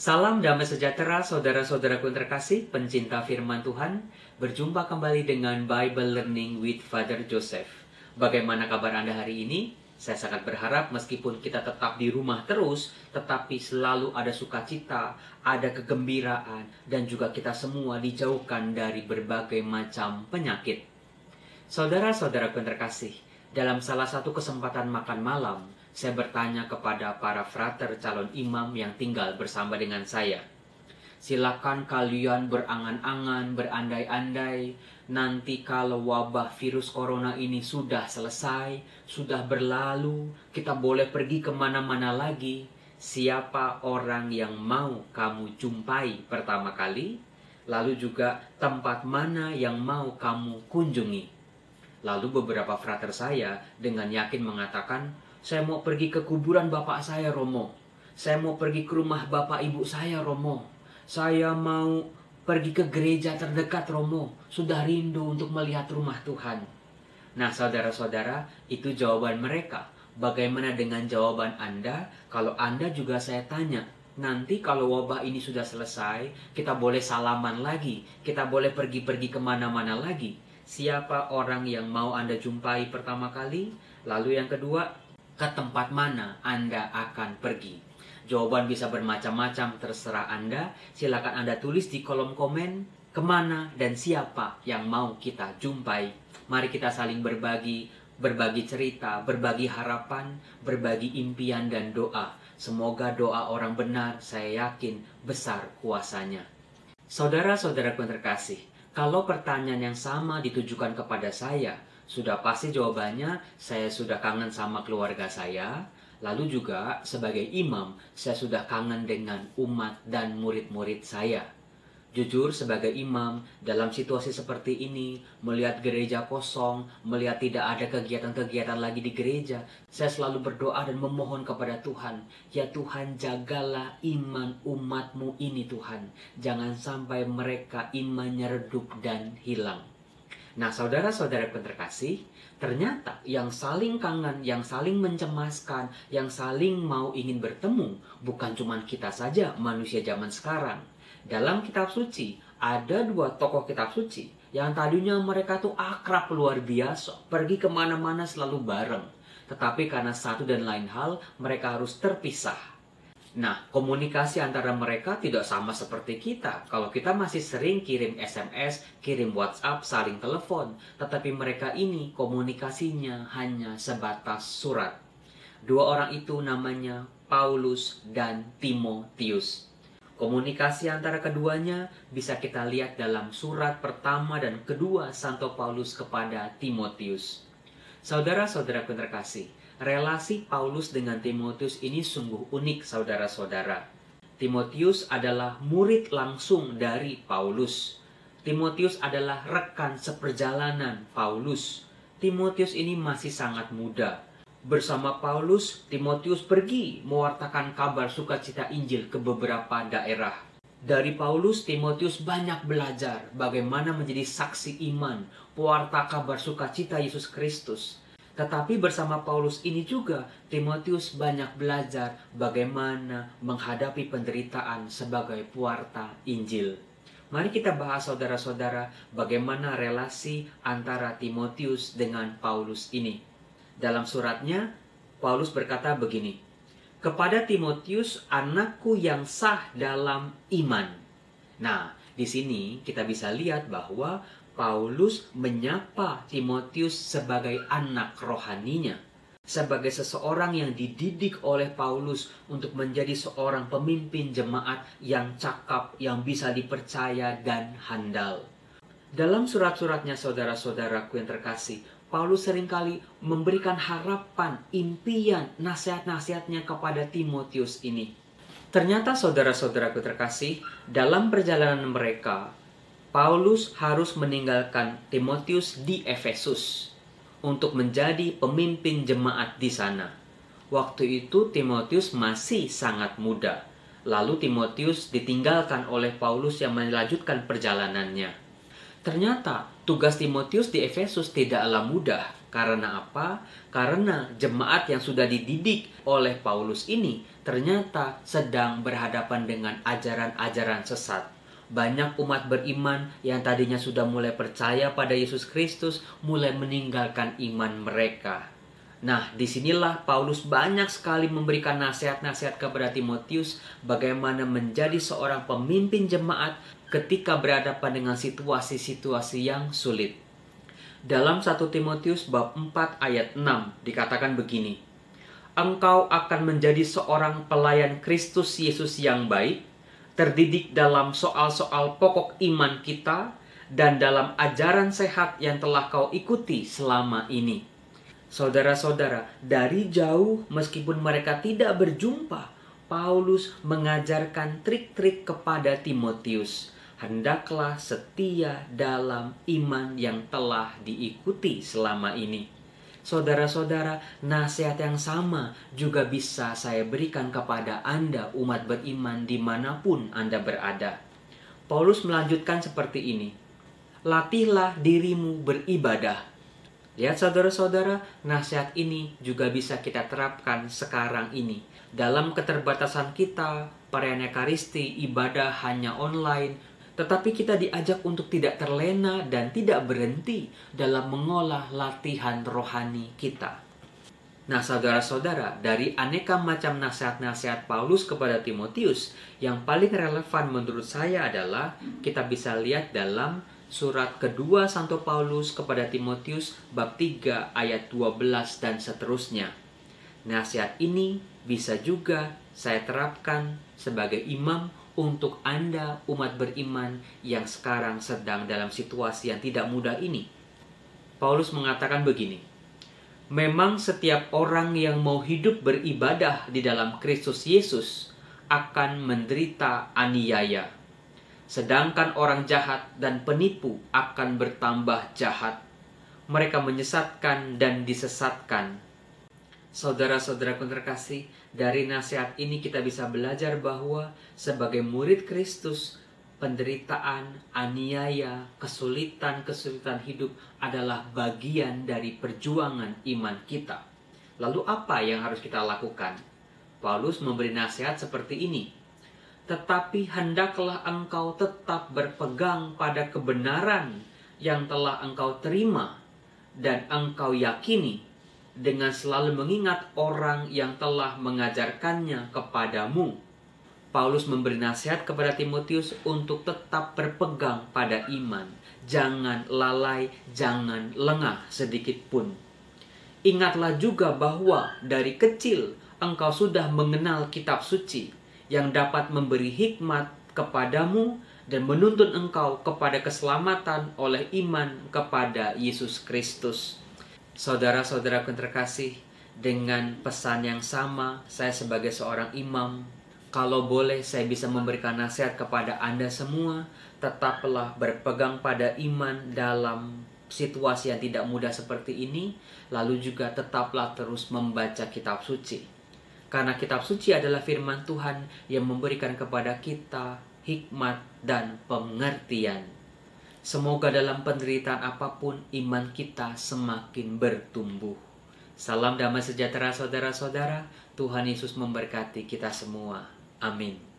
Salam damai sejahtera saudara-saudaraku yang terkasih, pencinta firman Tuhan. Berjumpa kembali dengan Bible Learning with Father Joseph. Bagaimana kabar Anda hari ini? Saya sangat berharap meskipun kita tetap di rumah terus, tetapi selalu ada sukacita, ada kegembiraan, dan juga kita semua dijauhkan dari berbagai macam penyakit. Saudara-saudaraku yang terkasih, dalam salah satu kesempatan makan malam, saya bertanya kepada para frater calon imam yang tinggal bersama dengan saya. Silakan kalian berangan-angan, berandai-andai, nanti kalau wabah virus corona ini sudah selesai, sudah berlalu, kita boleh pergi kemana-mana lagi. Siapa orang yang mau kamu jumpai pertama kali? Lalu juga tempat mana yang mau kamu kunjungi? Lalu beberapa frater saya dengan yakin mengatakan, saya mau pergi ke kuburan bapak saya, Romo. Saya mau pergi ke rumah bapak ibu saya, Romo. Saya mau pergi ke gereja terdekat, Romo. Sudah rindu untuk melihat rumah Tuhan. Nah, saudara-saudara, itu jawaban mereka. Bagaimana dengan jawaban Anda? Kalau Anda juga saya tanya, nanti kalau wabah ini sudah selesai, kita boleh salaman lagi. Kita boleh pergi-pergi kemana-mana lagi. Siapa orang yang mau Anda jumpai pertama kali? Lalu yang kedua, ke tempat mana Anda akan pergi? Jawaban bisa bermacam-macam, terserah Anda. Silakan Anda tulis di kolom komen kemana dan siapa yang mau kita jumpai. Mari kita saling berbagi cerita, berbagi harapan, berbagi impian dan doa. Semoga doa orang benar, saya yakin besar kuasanya. Saudara-saudaraku yang terkasih, kalau pertanyaan yang sama ditujukan kepada saya, sudah pasti jawabannya saya sudah kangen sama keluarga saya. Lalu juga sebagai imam, saya sudah kangen dengan umat dan murid-murid saya. Jujur sebagai imam, dalam situasi seperti ini, melihat gereja kosong, melihat tidak ada kegiatan-kegiatan lagi di gereja, saya selalu berdoa dan memohon kepada Tuhan. Ya Tuhan, jagalah iman umatmu ini Tuhan. Jangan sampai mereka imannya redup dan hilang. Nah, saudara-saudara yang terkasih, ternyata yang saling kangen, yang saling mencemaskan, yang saling mau ingin bertemu, bukan cuma kita saja, manusia zaman sekarang. Dalam kitab suci, ada dua tokoh kitab suci, yang tadinya mereka tuh akrab luar biasa, pergi kemana-mana selalu bareng. Tetapi karena satu dan lain hal, mereka harus terpisah. Nah, komunikasi antara mereka tidak sama seperti kita. Kalau kita masih sering kirim SMS, kirim WhatsApp, saling telepon. Tetapi mereka ini komunikasinya hanya sebatas surat. Dua orang itu namanya Paulus dan Timotius. Komunikasi antara keduanya bisa kita lihat dalam surat pertama dan kedua Santo Paulus kepada Timotius. Saudara-saudaraku terkasih, relasi Paulus dengan Timotius ini sungguh unik, saudara-saudara. Timotius adalah murid langsung dari Paulus. Timotius adalah rekan seperjalanan Paulus. Timotius ini masih sangat muda. Bersama Paulus, Timotius pergi mewartakan kabar sukacita Injil ke beberapa daerah. Dari Paulus, Timotius banyak belajar bagaimana menjadi saksi iman, pewarta kabar sukacita Yesus Kristus. Tetapi bersama Paulus ini juga, Timotius banyak belajar bagaimana menghadapi penderitaan sebagai pewarta Injil. Mari kita bahas, saudara-saudara, bagaimana relasi antara Timotius dengan Paulus ini. Dalam suratnya, Paulus berkata begini, kepada Timotius, anakku yang sah dalam iman. Nah, di sini kita bisa lihat bahwa Paulus menyapa Timotius sebagai anak rohaninya, sebagai seseorang yang dididik oleh Paulus untuk menjadi seorang pemimpin jemaat yang cakap, yang bisa dipercaya dan handal. Dalam surat-suratnya, saudara-saudaraku yang terkasih, Paulus seringkali memberikan harapan, impian, nasihat-nasihatnya kepada Timotius ini. Ternyata saudara-saudaraku terkasih, dalam perjalanan mereka, Paulus harus meninggalkan Timotius di Efesus untuk menjadi pemimpin jemaat di sana. Waktu itu Timotius masih sangat muda. Lalu Timotius ditinggalkan oleh Paulus yang melanjutkan perjalanannya. Ternyata tugas Timotius di Efesus tidaklah mudah. Karena apa? Karena jemaat yang sudah dididik oleh Paulus ini ternyata sedang berhadapan dengan ajaran-ajaran sesat. Banyak umat beriman yang tadinya sudah mulai percaya pada Yesus Kristus mulai meninggalkan iman mereka. Nah, disinilah Paulus banyak sekali memberikan nasihat-nasihat kepada Timotius bagaimana menjadi seorang pemimpin jemaat ketika berhadapan dengan situasi-situasi yang sulit. Dalam 1 Timotius bab 4 ayat 6 dikatakan begini, "Engkau akan menjadi seorang pelayan Kristus Yesus yang baik, terdidik dalam soal-soal pokok iman kita, dan dalam ajaran sehat yang telah kau ikuti selama ini." Saudara-saudara, dari jauh meskipun mereka tidak berjumpa, Paulus mengajarkan trik-trik kepada Timotius. Hendaklah setia dalam iman yang telah diikuti selama ini. Saudara-saudara, nasihat yang sama juga bisa saya berikan kepada Anda umat beriman dimanapun Anda berada. Paulus melanjutkan seperti ini, "Latihlah dirimu beribadah." Lihat saudara-saudara, nasihat ini juga bisa kita terapkan sekarang ini. Dalam keterbatasan kita, perayaan Ekaristi, ibadah hanya online, tetapi kita diajak untuk tidak terlena dan tidak berhenti dalam mengolah latihan rohani kita. Nah saudara-saudara, dari aneka macam nasihat-nasihat Paulus kepada Timotius, yang paling relevan menurut saya adalah kita bisa lihat dalam surat kedua Santo Paulus kepada Timotius bab 3 ayat 12 dan seterusnya. Nasihat ini bisa juga saya terapkan sebagai imam untuk Anda umat beriman yang sekarang sedang dalam situasi yang tidak mudah ini. Paulus mengatakan begini, "Memang setiap orang yang mau hidup beribadah di dalam Kristus Yesus akan menderita aniaya. Sedangkan orang jahat dan penipu akan bertambah jahat. Mereka menyesatkan dan disesatkan." Saudara-saudaraku terkasih, dari nasihat ini kita bisa belajar bahwa sebagai murid Kristus, penderitaan, aniaya, kesulitan hidup adalah bagian dari perjuangan iman kita. Lalu apa yang harus kita lakukan? Paulus memberi nasihat seperti ini, "Tetapi hendaklah engkau tetap berpegang pada kebenaran yang telah engkau terima dan engkau yakini, dengan selalu mengingat orang yang telah mengajarkannya kepadamu." Paulus memberi nasihat kepada Timotius untuk tetap berpegang pada iman. Jangan lalai, jangan lengah sedikit pun. Ingatlah juga bahwa dari kecil engkau sudah mengenal kitab suci yang dapat memberi hikmat kepadamu dan menuntun engkau kepada keselamatan oleh iman kepada Yesus Kristus. Saudara-saudaraku terkasih, dengan pesan yang sama, saya sebagai seorang imam, kalau boleh saya bisa memberikan nasihat kepada Anda semua, tetaplah berpegang pada iman dalam situasi yang tidak mudah seperti ini, lalu juga tetaplah terus membaca kitab suci. Karena kitab suci adalah firman Tuhan yang memberikan kepada kita hikmat dan pengertian. Semoga dalam penderitaan apapun iman kita semakin bertumbuh. Salam damai sejahtera saudara-saudara. Tuhan Yesus memberkati kita semua. Amin.